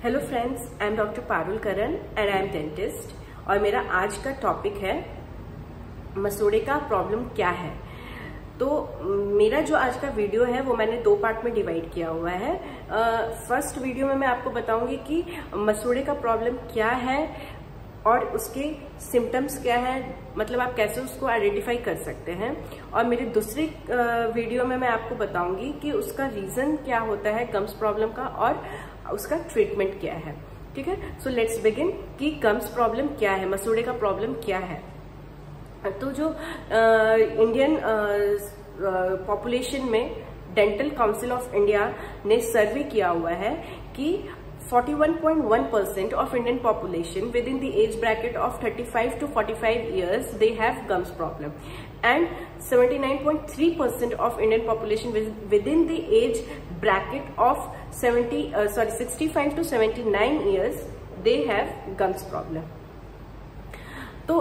Hello friends, I am doctor Parul Karan and I am dentist और मेरा आज का टॉपिक है मसूड़े का प्रॉब्लम क्या है। तो मेरा जो आज का वीडियो है वो मैंने दो पार्ट में डिवाइड किया हुआ है। फर्स्ट वीडियो में मैं आपको बताऊंगी कि मसूड़े का प्रॉब्लम क्या है और उसके सिम्टम्स क्या है, मतलब आप कैसे उसको आइडेंटिफाई कर सकते हैं। और मेरे दूसरे वीडियो में मैं आपको बताऊंगी कि उसका रीजन क्या होता है गम्स प्रॉब्लम का और उसका ट्रीटमेंट क्या है। ठीक है, सो लेट्स बिगिन कि गम्स प्रॉब्लम क्या है, मसूड़े का प्रॉब्लम क्या है। तो जो इंडियन पॉपुलेशन में डेंटल काउंसिल ऑफ इंडिया ने सर्वे किया हुआ है कि 41.1% of Indian population within the age bracket of 35 to 45 years they have gums problem, and 79.3% of Indian population within the age bracket of 65 to 79 years they have gums problem. तो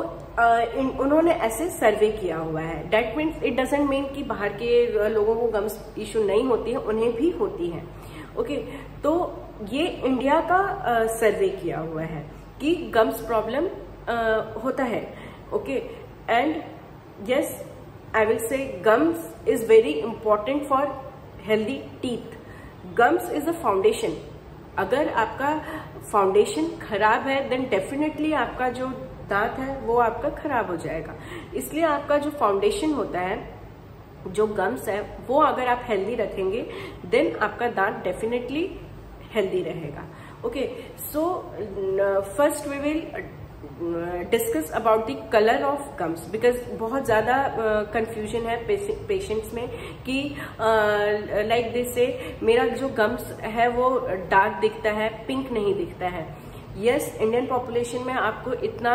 उन्होंने ऐसे सर्वे किया हुआ है। That means it doesn't mean कि बाहर के लोगों को गम्स इश्यू नहीं होती है, उन्हें भी होती है। ओके, तो ये इंडिया का सर्वे किया हुआ है कि गम्स प्रॉब्लम होता है। Okay, and yes I will say gums is very important for healthy teeth. Gums is a foundation. अगर आपका फाउंडेशन खराब है देन डेफिनेटली आपका जो दांत है वो आपका खराब हो जाएगा। इसलिए आपका जो फाउंडेशन होता है, जो गम्स है, वो अगर आप हेल्दी रखेंगे देन आपका दांत डेफिनेटली हेल्दी रहेगा। Okay, so first we will discuss about the colour of gums, because बहुत ज्यादा कंफ्यूजन है पेशेंट्स में कि लाइक दिस से मेरा जो गम्स है वो डार्क दिखता है, पिंक नहीं दिखता है। यस, इंडियन पॉपुलेशन में आपको इतना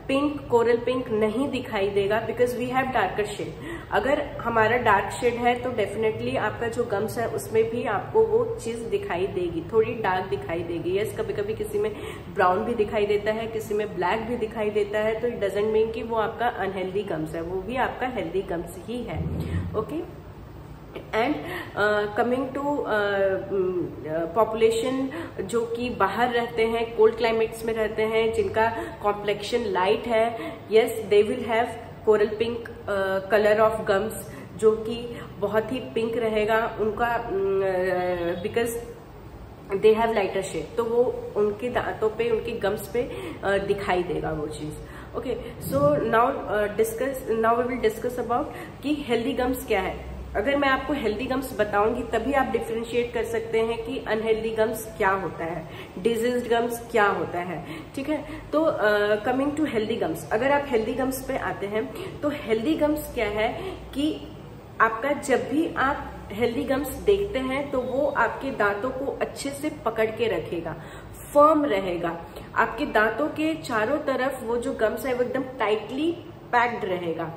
पिंक, कोरल पिंक नहीं दिखाई देगा because we have darker shade. अगर हमारा डार्क शेड है तो डेफिनेटली आपका जो गम्स है उसमें भी आपको वो चीज दिखाई देगी, थोड़ी डार्क दिखाई देगी। यस, कभी कभी किसी में ब्राउन भी दिखाई देता है, किसी में ब्लैक भी दिखाई देता है, तो इट डजेंट मीन कि वो आपका अनहेल्दी गम्स है, वो भी आपका हेल्दी गम्स ही है। Okay, and coming to population जो कि बाहर रहते हैं, कोल्ड क्लाइमेट्स में रहते हैं, जिनका कॉम्प्लेक्शन लाइट है, yes they will have coral pink colour of gums, जो कि बहुत ही पिंक रहेगा उनका, because they have lighter shade, तो वो उनके दांतों पे, उनके गम्स पे दिखाई देगा वो चीज। Okay, so now we will discuss about कि हेल्दी गम्स क्या है। अगर मैं आपको हेल्दी गम्स बताऊंगी तभी आप डिफरेंशिएट कर सकते हैं कि अनहेल्दी गम्स क्या होता है, डिजीज्ड गम्स क्या होता है। ठीक है, तो कमिंग टू हेल्दी गम्स, अगर आप हेल्दी गम्स पे आते हैं तो हेल्दी गम्स क्या है कि आपका जब भी आप हेल्दी गम्स देखते हैं तो वो आपके दांतों को अच्छे से पकड़ के रखेगा, फर्म रहेगा। आपके दांतों के चारों तरफ वो जो गम्स है वो एकदम टाइटली पैक्ड रहेगा।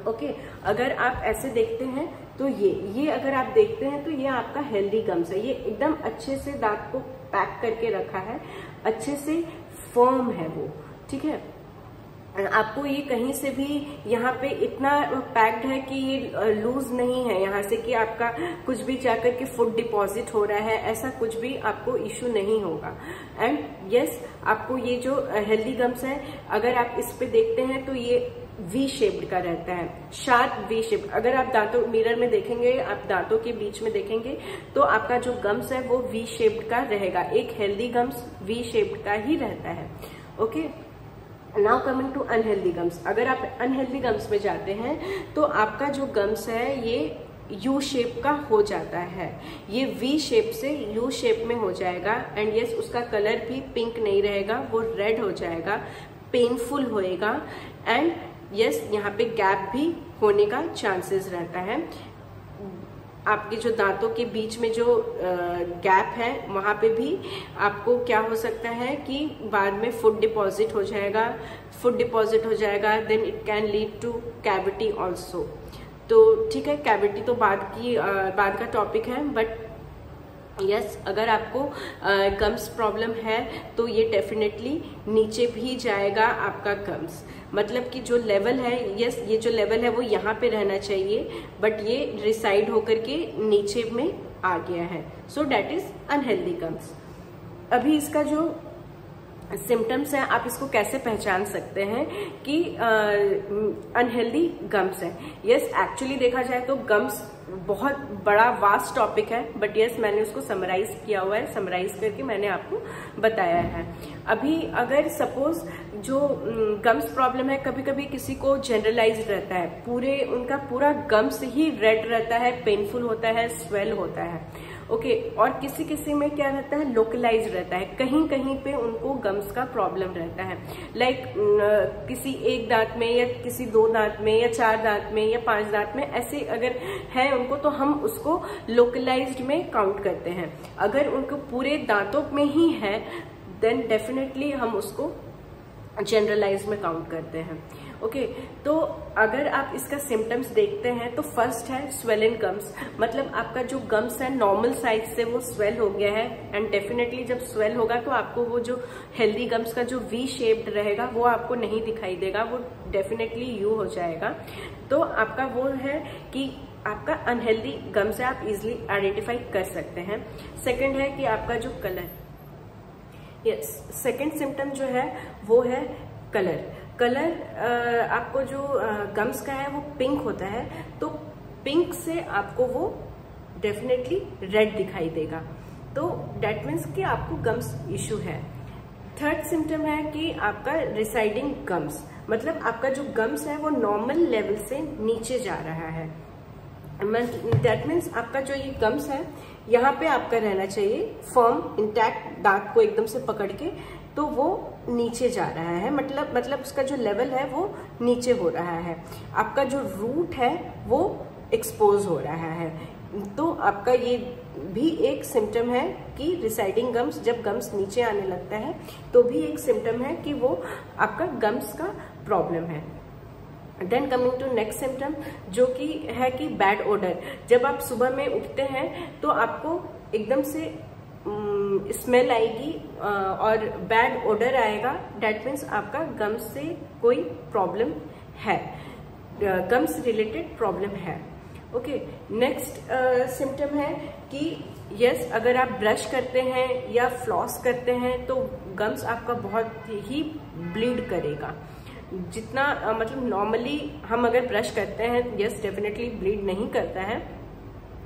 ओके, अगर आप ऐसे देखते हैं तो ये अगर आप देखते हैं तो ये आपका हेल्दी गम्स है, ये एकदम अच्छे से दांत को पैक करके रखा है, अच्छे से फर्म है वो। ठीक है, आपको ये कहीं से भी यहाँ पे इतना पैक्ड है कि ये लूज नहीं है यहाँ से कि आपका कुछ भी जाकर के फूड डिपॉजिट हो रहा है, ऐसा कुछ भी आपको इश्यू नहीं होगा। एंड यस, आपको ये जो हेल्दी गम्स है अगर आप इस पे देखते हैं तो ये वी शेप्ड का रहता है, शार्प वी शेप। अगर आप दांतों मिरर में देखेंगे, आप दांतों के बीच में देखेंगे तो आपका जो गम्स है वो वी शेप्ड का रहेगा। एक हेल्दी गम्स वी शेप्ड का ही रहता है। Okay, now coming to unhealthy gums, अगर आप अनहेल्दी गम्स में जाते हैं तो आपका जो गम्स है ये यू शेप का हो जाता है, ये वी शेप से यू शेप में हो जाएगा। एंड यस, उसका कलर भी पिंक नहीं रहेगा, वो रेड हो जाएगा, पेनफुल होएगा। एंड यस, यहाँ पे गैप भी होने का चांसेस रहता है। आपके जो दांतों के बीच में जो गैप है वहां पे भी आपको क्या हो सकता है कि बाद में फूड डिपॉजिट हो जाएगा, then it can lead to cavity also. तो ठीक है, कैविटी तो बाद का टॉपिक है, बट यस, अगर आपको गम्स प्रॉब्लम है तो ये डेफिनेटली नीचे भी जाएगा आपका गम्स, मतलब कि जो लेवल है, यस ये जो लेवल है वो यहाँ पे रहना चाहिए, बट ये रिसाइड होकर के नीचे में आ गया है, so that is unhealthy gums. अभी इसका जो सिम्टम्स हैं, आप इसको कैसे पहचान सकते हैं कि अनहेल्दी गम्स है। यस, एक्चुअली देखा जाए तो गम्स बहुत बड़ा वास्ट टॉपिक है, बट यस मैंने उसको समराइज किया हुआ है, समराइज करके मैंने आपको बताया है। अभी अगर सपोज जो गम्स प्रॉब्लम है, कभी कभी किसी को जनरलाइज रहता है, उनका पूरा गम्स ही रेड रहता है, पेनफुल होता है, स्वेल होता है, ओके और किसी किसी में क्या रहता है, लोकलाइज रहता है, कहीं कहीं पे उनको गम्स का प्रॉब्लम रहता है। लाइक किसी एक दांत में या किसी 2 दांत में या 4 दांत में या 5 दांत में, ऐसे अगर है उनको तो हम उसको लोकलाइज्ड में काउंट करते हैं। अगर उनको पूरे दांतों में ही है देन डेफिनेटली हम उसको जनरलाइज में काउंट करते हैं। ओके, तो अगर आप इसका सिम्टम्स देखते हैं तो फर्स्ट है स्वेलन गम्स, मतलब आपका जो गम्स है नॉर्मल साइज से वो स्वेल हो गया है, एंड डेफिनेटली जब स्वेल होगा तो आपको वो जो हेल्दी गम्स का जो वी शेप्ड रहेगा वो आपको नहीं दिखाई देगा, वो डेफिनेटली यू हो जाएगा। तो आपका वो है कि आपका अनहेल्दी गम्स है, आप इजिली आइडेंटिफाई कर सकते हैं। सेकेंड है कि आपका जो कलर, यस सेकेंड सिम्टम जो है वो है कलर। आपको जो गम्स का है वो पिंक होता है, तो पिंक से आपको वो डेफिनेटली रेड दिखाई देगा, तो डेट मीन्स कि आपको गम्स इशू है। थर्ड सिम्टम है कि आपका रिसाइडिंग गम्स, मतलब आपका जो गम्स है वो नॉर्मल लेवल से नीचे जा रहा है। दैट मीन्स आपका जो ये गम्स है यहाँ पे आपका रहना चाहिए फर्म इंटैक्ट, दांत को एकदम से पकड़ के, तो वो नीचे जा रहा है, मतलब उसका जो लेवल है वो नीचे हो रहा है। आपका जो रूट है वो एक्सपोज हो रहा है, तो आपका ये भी एक सिम्टम है कि रिसाइडिंग गम्स, जब गम्स नीचे आने लगता है तो भी एक सिम्टम है कि वो आपका गम्स का प्रॉब्लम है। Then coming to next symptom जो कि है कि बैड ओडर। जब आप सुबह में उठते हैं तो आपको एकदम से स्मेल आएगी और बैड ओडर आएगा, डेट मीन्स आपका गम्स से कोई प्रॉब्लम है, गम्स रिलेटेड प्रॉब्लम है। ओके, नेक्स्ट सिम्टम है कि यस अगर आप ब्रश करते हैं या फ्लॉस करते हैं तो गम्स आपका बहुत ही ब्लीड करेगा। जितना मतलब नॉर्मली हम अगर ब्रश करते हैं यस डेफिनेटली ब्लीड नहीं करता है,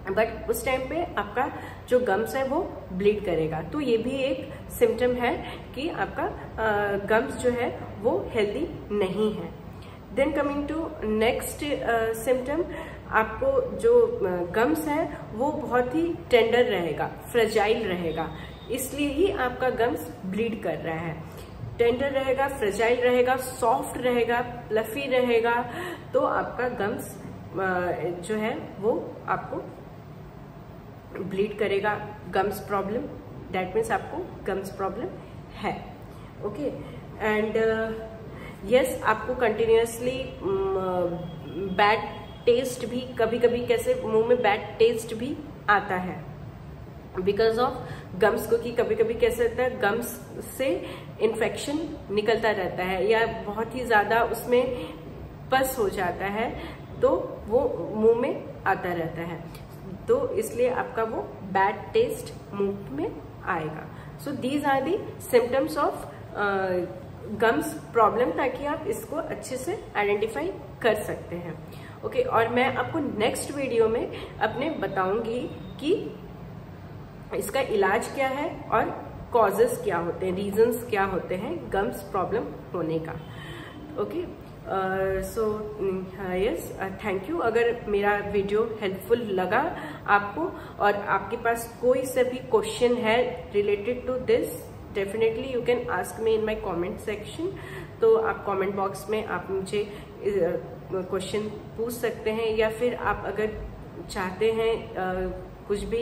बट उस टाइम पे आपका जो गम्स है वो ब्लीड करेगा, तो ये भी एक सिम्टम है कि आपका गम्स जो है वो हेल्दी नहीं है। Then coming to next symptom, आपको जो गम्स है वो बहुत ही टेंडर रहेगा, फ्रेजाइल रहेगा, इसलिए ही आपका गम्स ब्लीड कर रहा है। टेंडर रहेगा, फ्रेजाइल रहेगा, सॉफ्ट रहेगा, फ्लफी रहेगा, तो आपका गम्स जो है वो आपको ब्लीड करेगा, गम्स प्रॉब्लम, दैट मीन्स आपको गम्स प्रॉब्लम है। ओके, एंड यस आपको कंटिन्यूअसली बैड टेस्ट भी कभी कभी कैसे मुंह में बैड टेस्ट भी आता है बिकॉज ऑफ गम्स, क्योंकि कभी कभी कैसे होता है गम्स से इन्फेक्शन निकलता रहता है या बहुत ही ज्यादा उसमें पस हो जाता है, तो वो मुंह में आता रहता है, तो इसलिए आपका वो बैड टेस्ट मुंह में आएगा। So these are the symptoms of gums problem, ताकि आप इसको अच्छे से आइडेंटिफाई कर सकते हैं। ओके, और मैं आपको नेक्स्ट वीडियो में अपने बताऊंगी कि इसका इलाज क्या है और कॉजेस क्या होते हैं, रीजंस क्या होते हैं गम्स प्रॉब्लम होने का। Okay, so yes thank you. अगर मेरा वीडियो हेल्पफुल लगा आपको और आपके पास कोई सा भी क्वेश्चन है related to this, definitely you can ask me in my comment section. तो आप कमेंट बॉक्स में आप मुझे क्वेश्चन पूछ सकते हैं, या फिर आप अगर चाहते हैं कुछ भी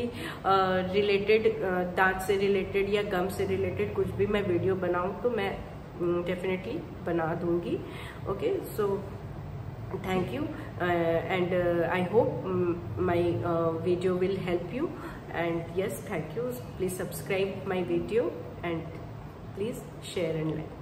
रिलेटेड दांत से रिलेटेड या गम से रिलेटेड कुछ भी मैं वीडियो बनाऊं तो मैं डेफिनेटली बना दूंगी। Okay, so thank you and I hope my video will help you, and yes, thank you. Please subscribe my video and please share and like.